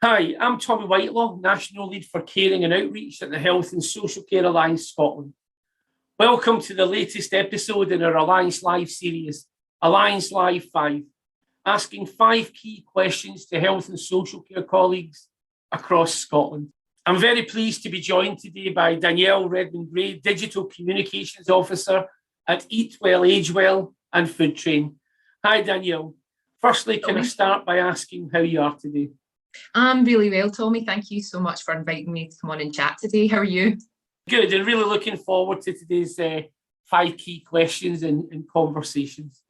Hi, I'm Tommy Whitelaw, National Lead for Caring and Outreach at the Health and Social Care Alliance Scotland. Welcome to the latest episode in our Alliance Live series, Alliance Live 5, asking 5 key questions to health and social care colleagues across Scotland. I'm very pleased to be joined today by Danielle Redmond-Gray, Digital Communications Officer at Eat Well, Age Well and Food Train. Hi, Danielle. Firstly, can I start by asking how you are today? I'm really well, Tommy. Thank you so much for inviting me to come on and chat today. How are you? Good, and really looking forward to today's 5 key questions and conversations.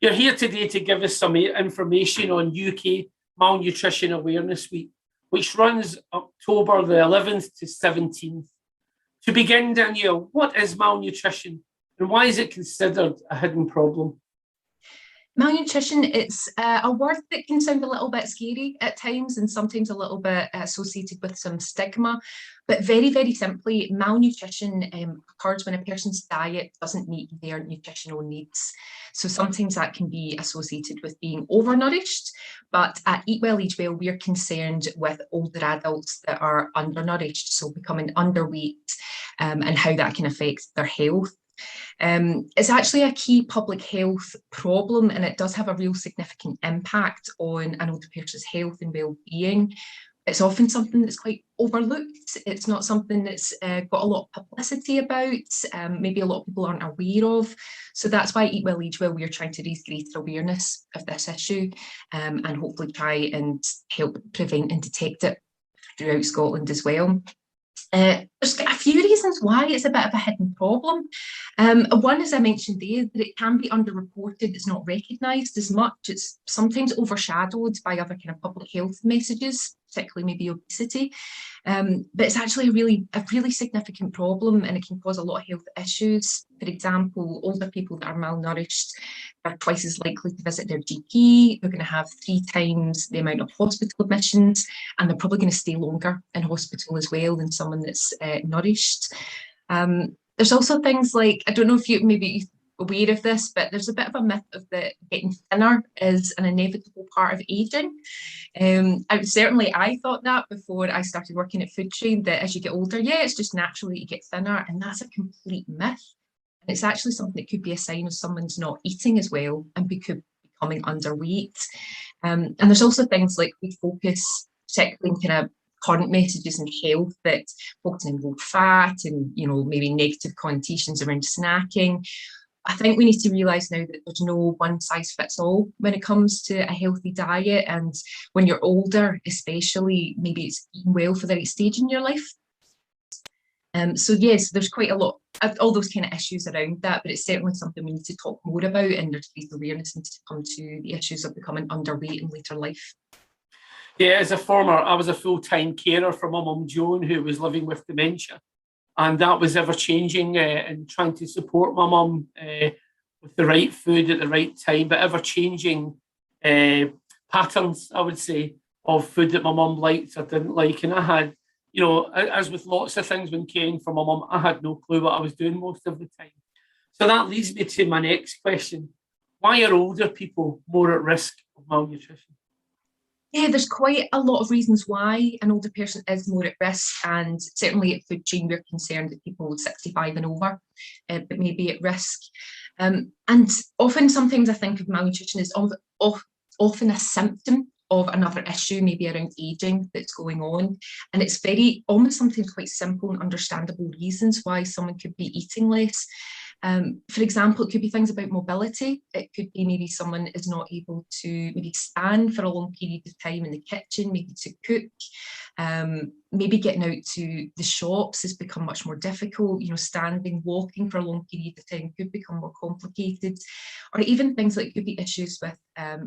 You're here today to give us some information on UK Malnutrition Awareness Week, which runs October the 11th to 17th. To begin, Danielle, what is malnutrition and why is it considered a hidden problem? Malnutrition, it's a word that can sound a little bit scary at times and sometimes a little bit associated with some stigma. But very, very simply, malnutrition occurs when a person's diet doesn't meet their nutritional needs. So sometimes that can be associated with being overnourished. But at Eat Well, Age Well, we're concerned with older adults that are undernourished, so becoming underweight and how that can affect their health. It's actually a key public health problem, and it does have a real significant impact on an older person's health and well-being. It's often something that's quite overlooked. It's not something that's got a lot of publicity about, maybe a lot of people aren't aware of. So that's why Eat Well, Age Well, we're trying to raise greater awareness of this issue and hopefully try and help prevent and detect it throughout Scotland as well. There's a few reasons why it's a bit of a hidden problem. One, as I mentioned there, that it can be underreported, it's not recognised as much, it's sometimes overshadowed by other kind of public health messages, particularly maybe obesity. But it's actually a really significant problem, and it can cause a lot of health issues. For example, older people that are malnourished are twice as likely to visit their GP, they're going to have 3 times the amount of hospital admissions, and they're probably going to stay longer in hospital as well than someone that's nourished. There's also things like, I don't know if you maybe aware of this, but there's a bit of a myth of that getting thinner is an inevitable part of ageing. I thought that before I started working at Food Train, that as you get older, yeah, it's just natural that you get thinner, and that's a complete myth. And it's actually something that could be a sign of someone's not eating as well and could be becoming underweight. And there's also things like we focus, particularly in kind of current messages in health, that focusing on low fat and maybe negative connotations around snacking. I think we need to realise now that there's no one size fits all when it comes to a healthy diet, and when you're older especially, maybe it's eating well for the right stage in your life. So yes, there's quite a lot of all those kind of issues around that, but it's certainly something we need to talk more about, and there's great awareness needs to come to the issues of becoming underweight in later life. Yeah, I was a full-time carer for my mum Joan, who was living with dementia. And that was ever changing and trying to support my mum with the right food at the right time, but ever changing patterns, I would say, of food that my mum liked or didn't like. And I had, as with lots of things when caring for my mum, I had no clue what I was doing most of the time. So that leads me to my next question. Why are older people more at risk of malnutrition? Yeah, there's quite a lot of reasons why an older person is more at risk, and certainly at Food Chain we're concerned that people 65 and over but may be at risk. And often, sometimes I think of malnutrition as often a symptom of another issue, maybe around ageing that's going on. And it's almost sometimes quite simple and understandable reasons why someone could be eating less. For example, it could be things about mobility. It could be maybe someone is not able to maybe stand for a long period of time in the kitchen, maybe to cook. Maybe getting out to the shops has become much more difficult. Standing, walking for a long period of time could become more complicated. Or even things like could be issues with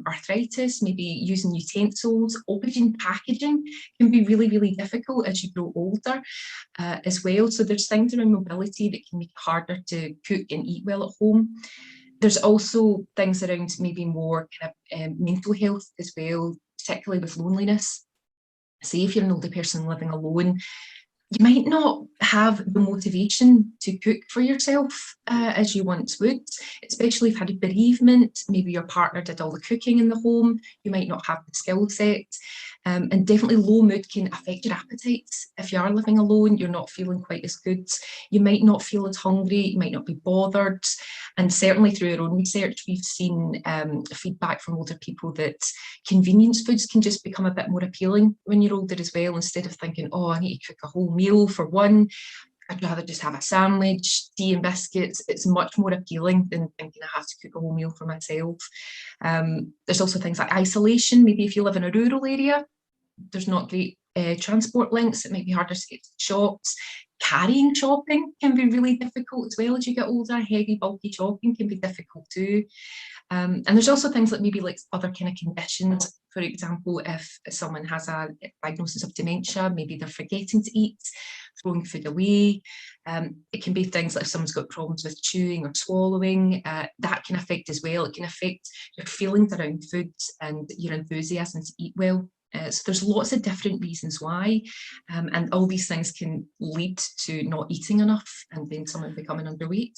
arthritis, maybe using utensils. Oxygen packaging can be really, really difficult as you grow older as well. So there's things around mobility that can make it harder to cook and eat well at home. There's also things around maybe more kind of mental health as well, particularly with loneliness. Say if you're an older person living alone, you might not have the motivation to cook for yourself as you once would, especially if you had a bereavement. Maybe your partner did all the cooking in the home. You might not have the skill set. And definitely low mood can affect your appetite. If you are living alone, you're not feeling quite as good. You might not feel as hungry, you might not be bothered. And certainly through our own research, we've seen feedback from older people that convenience foods can just become a bit more appealing when you're older as well. Instead of thinking, oh, I need to cook a whole meal for one, I'd rather just have a sandwich, tea and biscuits. It's much more appealing than thinking I have to cook a whole meal for myself. There's also things like isolation. Maybe if you live in a rural area, there's not great transport links. It might be harder to get to shops. Carrying shopping can be really difficult as well as you get older. Heavy, bulky shopping can be difficult too. And there's also things like maybe like other kind of conditions. For example, if someone has a diagnosis of dementia, maybe they're forgetting to eat, throwing food away. It can be things like if someone's got problems with chewing or swallowing, that can affect as well. It can affect your feelings around food and your enthusiasm to eat well. So there's lots of different reasons why, and all these things can lead to not eating enough and then someone becoming underweight.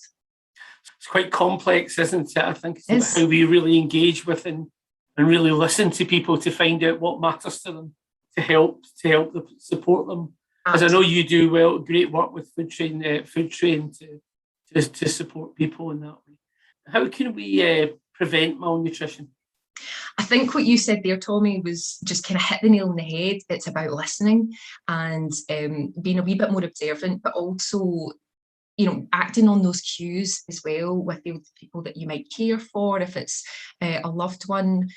It's quite complex, isn't it? I think it's about how we really engage with and really listen to people to find out what matters to them, to help them, support them. As I know you do great work with Food Train to support people in that way. How can we prevent malnutrition? I think what you said there, Tommy, was just kind of hit the nail on the head. It's about listening and being a wee bit more observant, but also, you know, acting on those cues as well with the people that you might care for, if it's a loved one.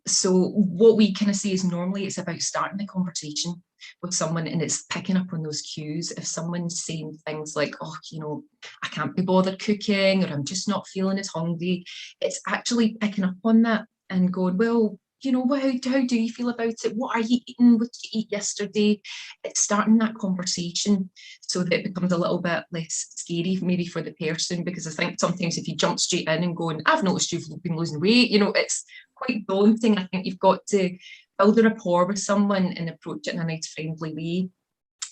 So what we kind of see is normally it's about starting a conversation with someone and it's picking up on those cues. If someone's saying things like, oh, you know, I can't be bothered cooking, or I'm just not feeling as hungry, it's actually picking up on that and going, well, you know, how do you feel about it? What are you eating? What did you eat yesterday? It's starting that conversation so that it becomes a little bit less scary maybe for the person, because I think sometimes if you jump straight in and going, I've noticed you've been losing weight, you know, it's quite daunting. I think you've got to build a rapport with someone and approach it in a nice, friendly way.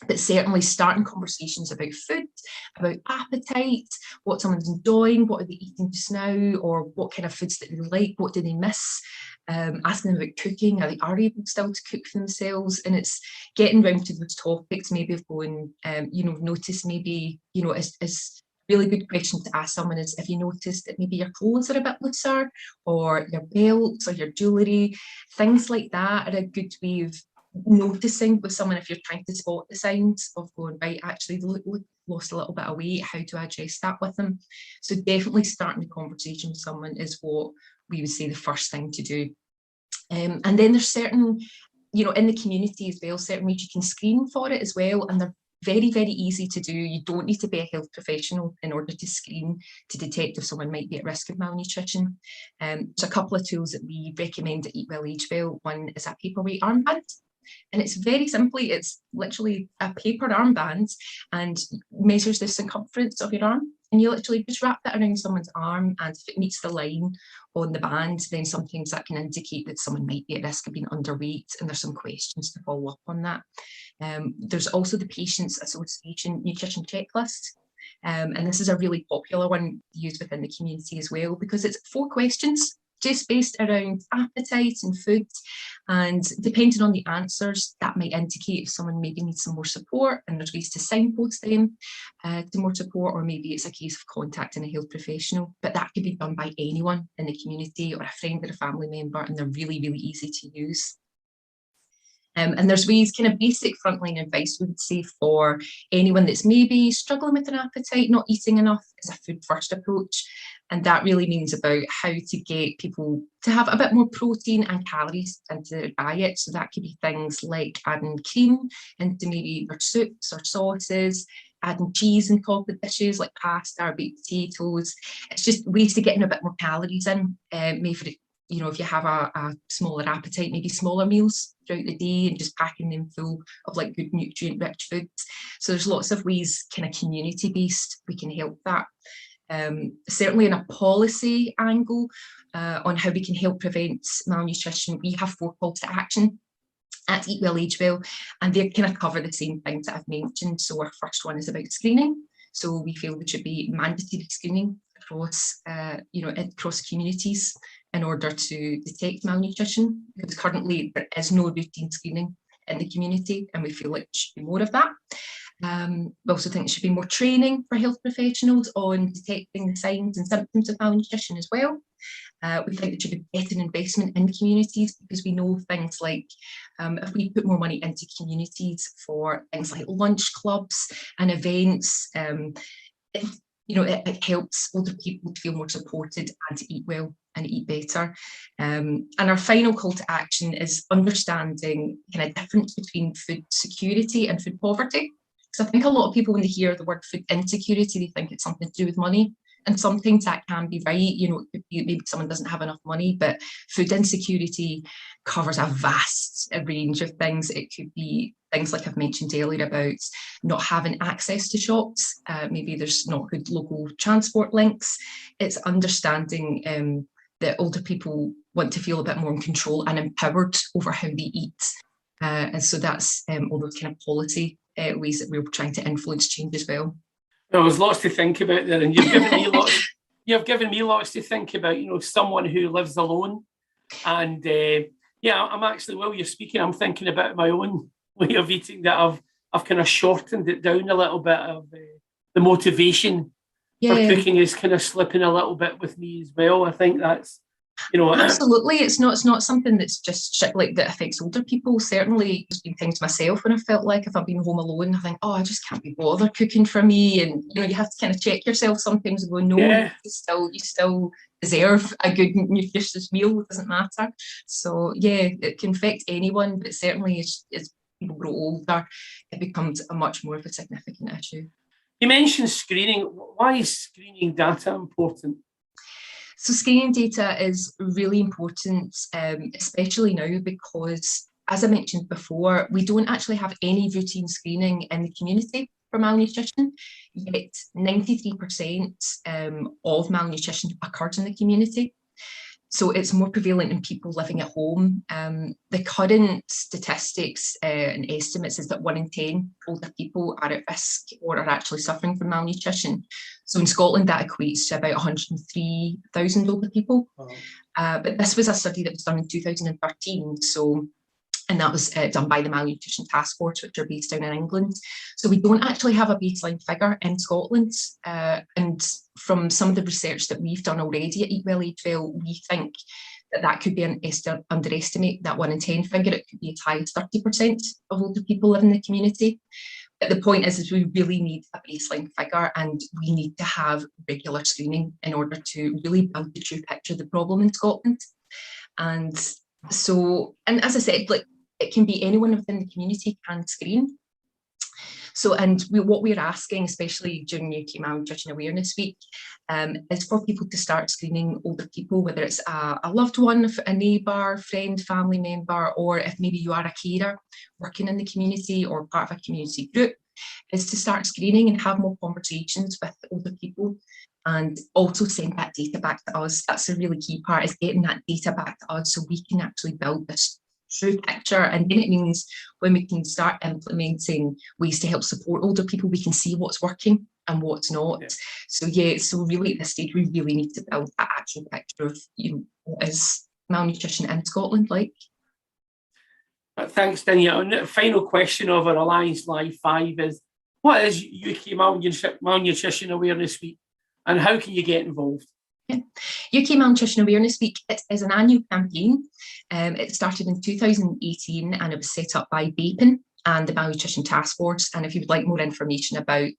But certainly starting conversations about food, about appetite, what someone's enjoying, what are they eating just now, or what kind of foods that they like, what do they miss, asking them about cooking, are they able still to cook for themselves? And it's getting round to those topics, maybe of going, you know, notice maybe, you know, is really good question to ask someone is, if you notice that maybe your clothes are a bit looser, or your belts or your jewellery, things like that are a good way of noticing with someone if you're trying to spot the signs of going, right, actually lost a little bit of weight, how do I address that with them? So definitely starting the conversation with someone is what we would say the first thing to do. And then there's certain, you know, in the community as well, certain ways you can screen for it as well, and they're very, very easy to do. You don't need to be a health professional in order to screen to detect if someone might be at risk of malnutrition. There's a couple of tools that we recommend at Eat Well Age Well. One is a paperweight armband. And it's very simply, it's literally a paper armband and measures the circumference of your arm. And you literally just wrap that around someone's arm, and if it meets the line on the band, then sometimes that can indicate that someone might be at risk of being underweight, and there's some questions to follow up on that. There's also the Patients Association Nutrition Checklist. And this is a really popular one used within the community as well, because it's 4 questions just based around appetite and food, and depending on the answers, that might indicate if someone maybe needs some more support and there's ways to signpost them to more support, or maybe it's a case of contacting a health professional. But that could be done by anyone in the community or a friend or a family member, and they're really, really easy to use. And there's ways, kind of basic frontline advice we would say for anyone that's maybe struggling with an appetite, not eating enough, is a food first approach. And that really means about how to get people to have a bit more protein and calories into their diet. So that could be things like adding cream into maybe their soups or sauces, adding cheese in top of dishes like pasta or baked potatoes. It's just ways to getting a bit more calories in. Maybe for, you know, if you have a smaller appetite, maybe smaller meals throughout the day and just packing them full of like good nutrient rich foods. So there's lots of ways, kind of community based, we can help that. Certainly in a policy angle on how we can help prevent malnutrition, we have 4 calls to action at Eat Well Age Well, and they kind of cover the same things that I've mentioned. So our first one is about screening. So we feel there should be mandatory screening across, across communities in order to detect malnutrition, because currently there is no routine screening in the community, and we feel like there should be more of that. We also think there should be more training for health professionals on detecting the signs and symptoms of malnutrition as well. We think there should be better investment in communities, because we know things like if we put more money into communities for things like lunch clubs and events, it helps older people to feel more supported and to eat well and eat better. And our final call to action is understanding kind of difference between food security and food poverty. So I think a lot of people, when they hear the word food insecurity, they think it's something to do with money. And sometimes that can be right. It could be maybe someone doesn't have enough money, but food insecurity covers a vast range of things. It could be things like I've mentioned earlier about not having access to shops. Maybe there's not good local transport links. It's understanding that older people want to feel a bit more in control and empowered over how they eat. And so that's all those kind of policy ways that we're trying to influence change as well. Well, there's lots to think about there, and you've given me lots. You've given me lots to think about. Someone who lives alone, and I'm actually, while you're speaking, I'm thinking about my own way of eating. That I've kind of shortened it down a little bit. Of the motivation for cooking is kind of slipping a little bit with me as well. I think that's absolutely. It's not something that's just like that affects older people. Certainly, there's been times myself when I felt like if I've been home alone, I think, I just can't be bothered cooking for me. And you have to kind of check yourself sometimes and go, no, you still deserve a good nutritious meal. It doesn't matter. So it can affect anyone, but certainly as people grow older, it becomes a much more of a significant issue. You mentioned screening. Why is screening data important? So screening data is really important, especially now, because, as I mentioned before, we don't actually have any routine screening in the community for malnutrition, yet 93% of malnutrition occurs in the community. So it's more prevalent in people living at home. The current statistics and estimates is that 1 in 10 older people are at risk or are actually suffering from malnutrition. So in Scotland, that equates to about 103,000 older people. But this was a study that was done in 2013. And that was done by the Malnutrition Task Force, which are based down in England. So we don't actually have a baseline figure in Scotland. And from some of the research that we've done already at Eat Well, Age Well, we think that could be an underestimate, that 1 in 10 figure. It could be as high as 30% of older people live in the community. But the point is we really need a baseline figure, and we need to have regular screening in order to really build the true picture of the problem in Scotland. And as I said, it can be anyone within the community can screen. So, what we're asking, especially during UK Malnutrition Awareness Week, is for people to start screening older people, whether it's a loved one, a neighbour, friend, family member, or if maybe you are a carer working in the community or part of a community group, is to start screening and have more conversations with older people, and also send that data back to us. That's a really key part, is getting that data back to us so we can actually build this true picture. And then it means when we can start implementing ways to help support older people, we can see what's working and what's not. So really at this stage, we really need to build that actual picture of what is malnutrition in Scotland like. Thanks, Danielle. And the final question of our Alliance Live 5 is, what is UK Malnutrition Awareness Week, and how can you get involved? UK Malnutrition Awareness Week, it is an annual campaign. It started in 2018 and it was set up by BAPN and the Malnutrition Task Force. And if you would like more information about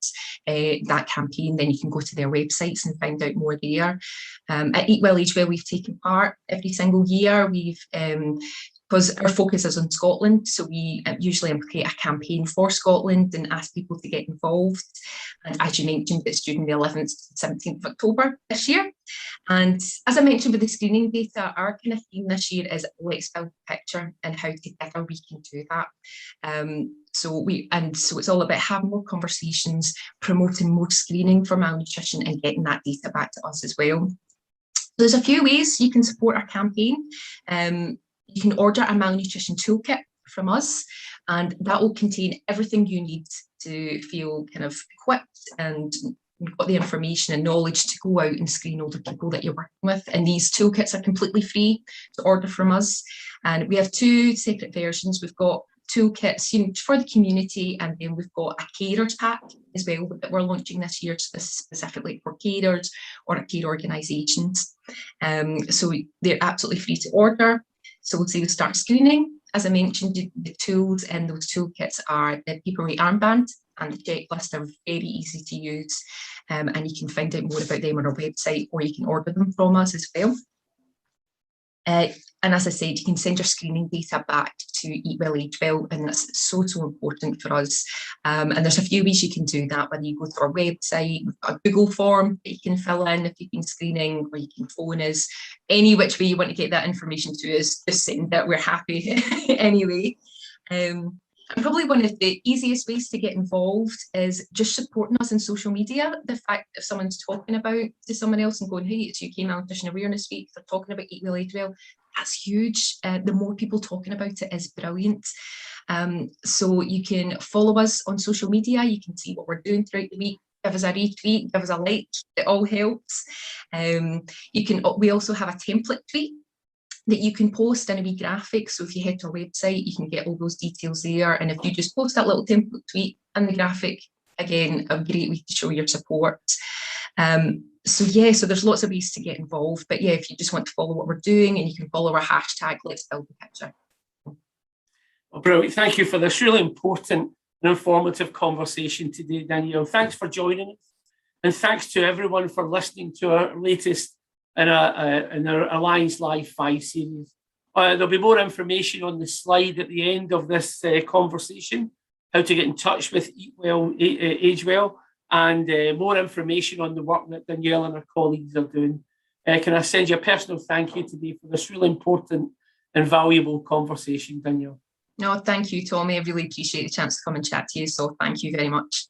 that campaign, then you can go to their websites and find out more there. At Eat Well, Age Well, we've taken part every single year. Because our focus is on Scotland, so we usually create a campaign for Scotland and ask people to get involved. And as you mentioned, it's during the 11th to 17th of October this year. And as I mentioned with the screening data, our kind of theme this year is let's build a picture, and how together we can do that. So it's all about having more conversations, promoting more screening for malnutrition, and getting that data back to us as well. So there's a few ways you can support our campaign. You can order a malnutrition toolkit from us, and that will contain everything you need to feel kind of equipped and you've got the information and knowledge to go out and screen older people that you're working with. And these toolkits are completely free to order from us. And we have 2 separate versions. We've got toolkits, you know, for the community, and then we've got a carers pack as well that we're launching this year, specifically for carers or care organisations. So they're absolutely free to order. So we'll say we start screening. As I mentioned, the tools in those toolkits are the paperweight armband and the checklist are very easy to use, and you can find out more about them on our website, or you can order them from us as well. And as I said, you can send your screening data back to Eat Well, Age Well, and that's so important for us. And there's a few ways you can do that, whether you go to our website, we've got a Google form that you can fill in if you've been screening, or you can phone us. Any which way you want to get that information to us, just send it, we're happy anyway. And probably one of the easiest ways to get involved is just supporting us on social media. The fact if someone's talking about to someone else and going, hey, it's UK Malnutrition Awareness Week, they're talking about Eat Well, Age Well, that's huge. The more people talking about it is brilliant. So you can follow us on social media. You can see what we're doing throughout the week. Give us a retweet, give us a like, it all helps. We also have a template tweet that you can post in a wee graphic. So if you head to our website, you can get all those details there. And if you just post that little template tweet and the graphic, again, a great way to show your support. So there's lots of ways to get involved. But yeah, if you just want to follow what we're doing, and you can follow our hashtag, Let's Build the Picture. Well, brilliant. Thank you for this really important and informative conversation today, Danielle. Thanks for joining us. And thanks to everyone for listening to our latest in our Alliance Live 5 series. There'll be more information on the slide at the end of this conversation, how to get in touch with Eat Well, Age Well, and more information on the work that Danielle and her colleagues are doing. Can I send you a personal thank you today for this really important and valuable conversation, Danielle? No, thank you, Tommy. I really appreciate the chance to come and chat to you. So thank you very much.